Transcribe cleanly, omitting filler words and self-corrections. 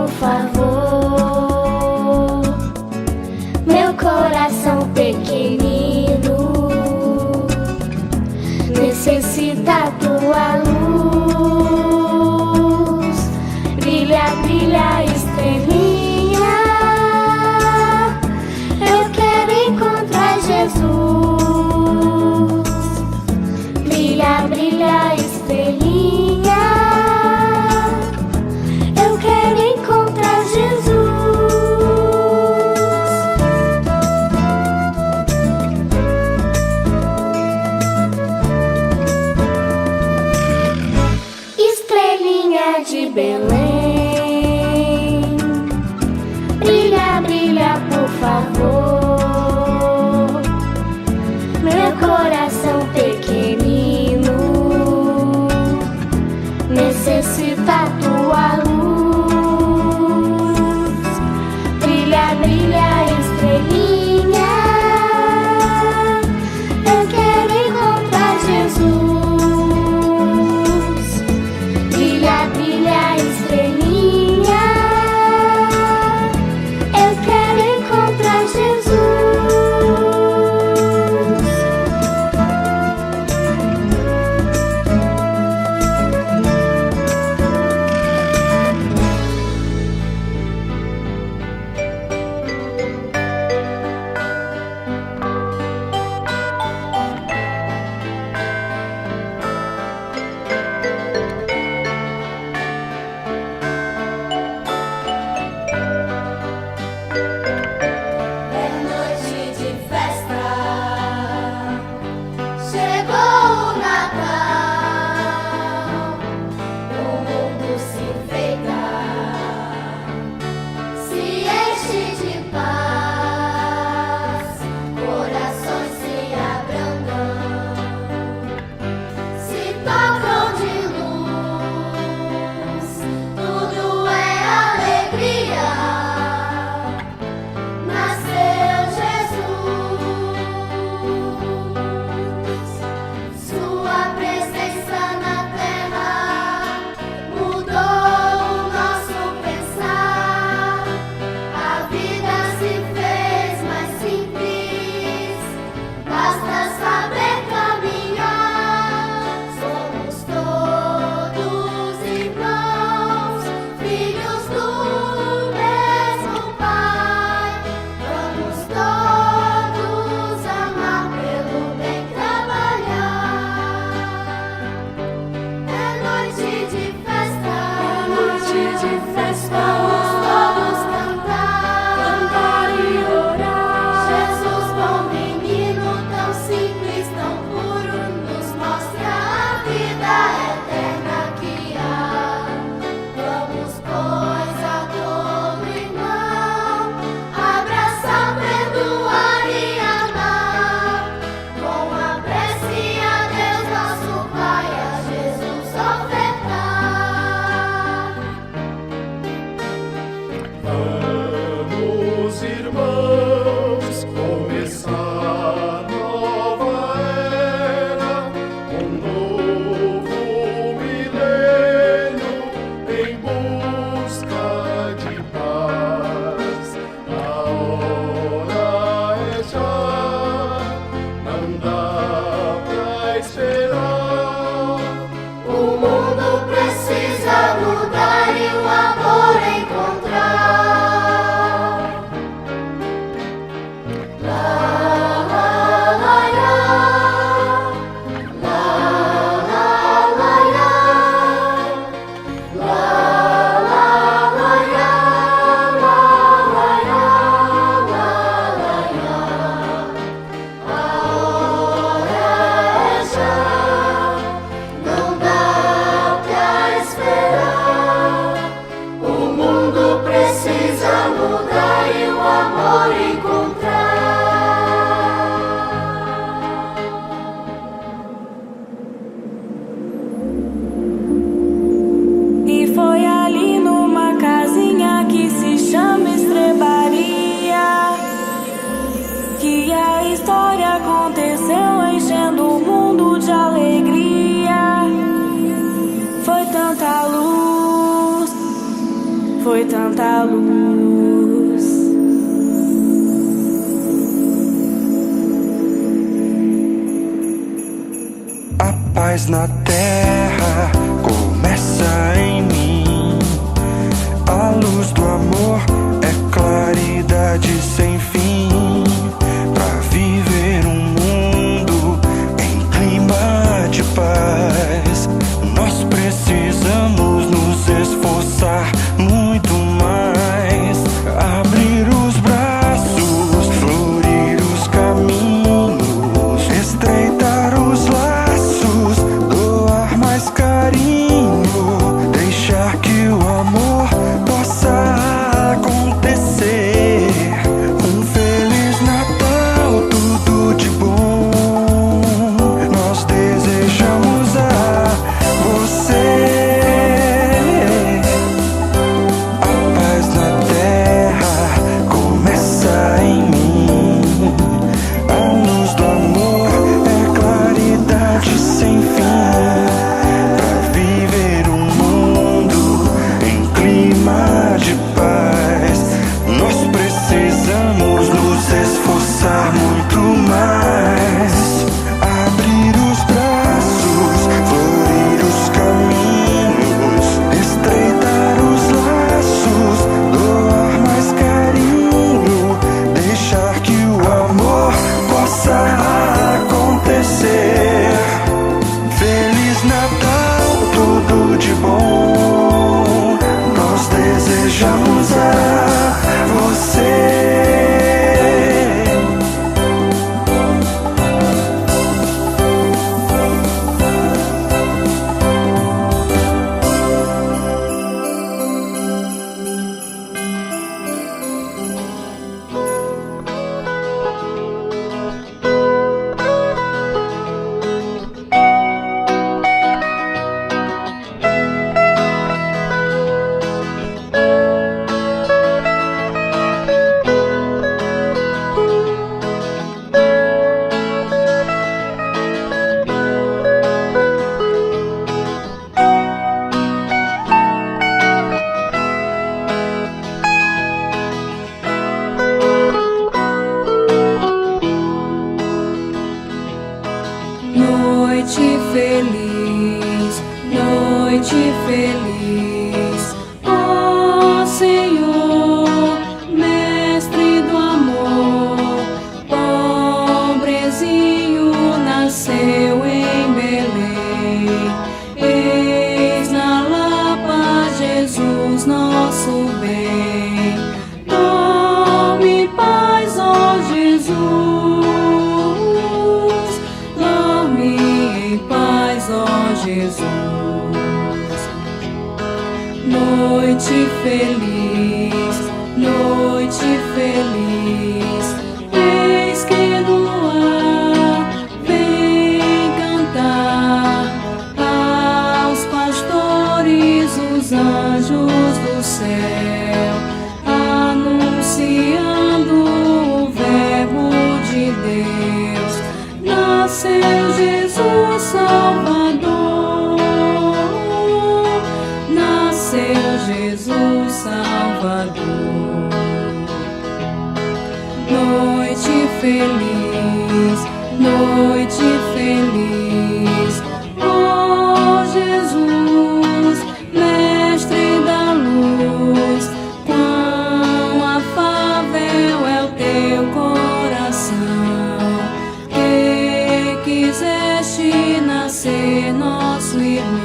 por favor. Meu coração pequenino necessita tua luz. Brilha, brilha, estrelinha, eu quero encontrar Jesus. Brilha, brilha, estrelinha, eu quero encontrar Jesus. Estrelinha de Belém, brilha, brilha, por favor. Meu coração pequenino necessita tua luz. Brilha, brilha, estrelinha, eu quero encontrar Jesus. Brilha, brilha, estrelinha, eu quero encontrar Jesus. É noite de festa, chegou o Natal, o mundo se enfeita, se enche de paz, corações se abrandam, se tocam de luz, tudo é alegria. Nasceu Jesus, sua presença na terra mudou o nosso pensar. A vida se fez mais simples, basta saber caminhar. Somos todos irmãos, filhos do mesmo Pai. Vamos todos amar, pelo bem trabalhar. É noite de festa, vamos todos cantar e orar. Jesus, bom menino, tão simples, tão puro, nos mostra a vida eterna que há. Vamos, pois, a todo irmão abraçar, perdoar e amar. Com a prece a Deus nosso Pai, a Jesus ofertar. Vamos, irmãos, começar nova era, um novo milênio em busca de paz. A hora é já, não dá pra esperar. O mundo precisa mudar e o amor encontrar. La, la, la, la. La, la, la, la. La, la, la, la. La, la, la, la. A hora é já, não dá pra esperar. O mundo precisa mudar e o amor encontrar. E foi ali numa casinha que se chama Estrebaria que a história aconteceu, enchendo o mundo de alegria. Foi tanta luz, foi tanta luz. A paz na terra começa em mim. A luz do amor é claridade sem fim. Pra viver um mundo em clima de paz, nós precisamos nos esforçar muito mais. Abrir os braços, florir os caminhos, estreitar os laços, doar mais carinho, deixar que o amor possa acontecer. Um Feliz Natal, tudo de bom nós desejamos a você. A paz na terra começa em mim. A luz do amor é claridade sem fim. Pra viver um mundo em clima de paz, nós precisamos nos esforçar muito mais. Abrir os braços, florir os caminhos, estreitar os laços, doar mais carinho, deixar que o amor possa acontecer. Feliz Natal, tudo de bom nós desejamos a você. Noite feliz, noite feliz, ó Senhor, mestre do amor. Pobrezinho nasceu em Belém, eis na Lapa Jesus nosso bem. Dorme em paz, ó Jesus, dorme em paz, ó Jesus. Noite feliz, noite feliz, eis que no ar vem cantar aos pastores os anjos do céu, anunciando o verbo de Deus. Nasceu Jesus Salvador, nasceu Jesus Salvador. Noite feliz, noite feliz, ó Jesus, mestre da luz. Quão afável é o teu coração, que quiseste nascer nosso irmão.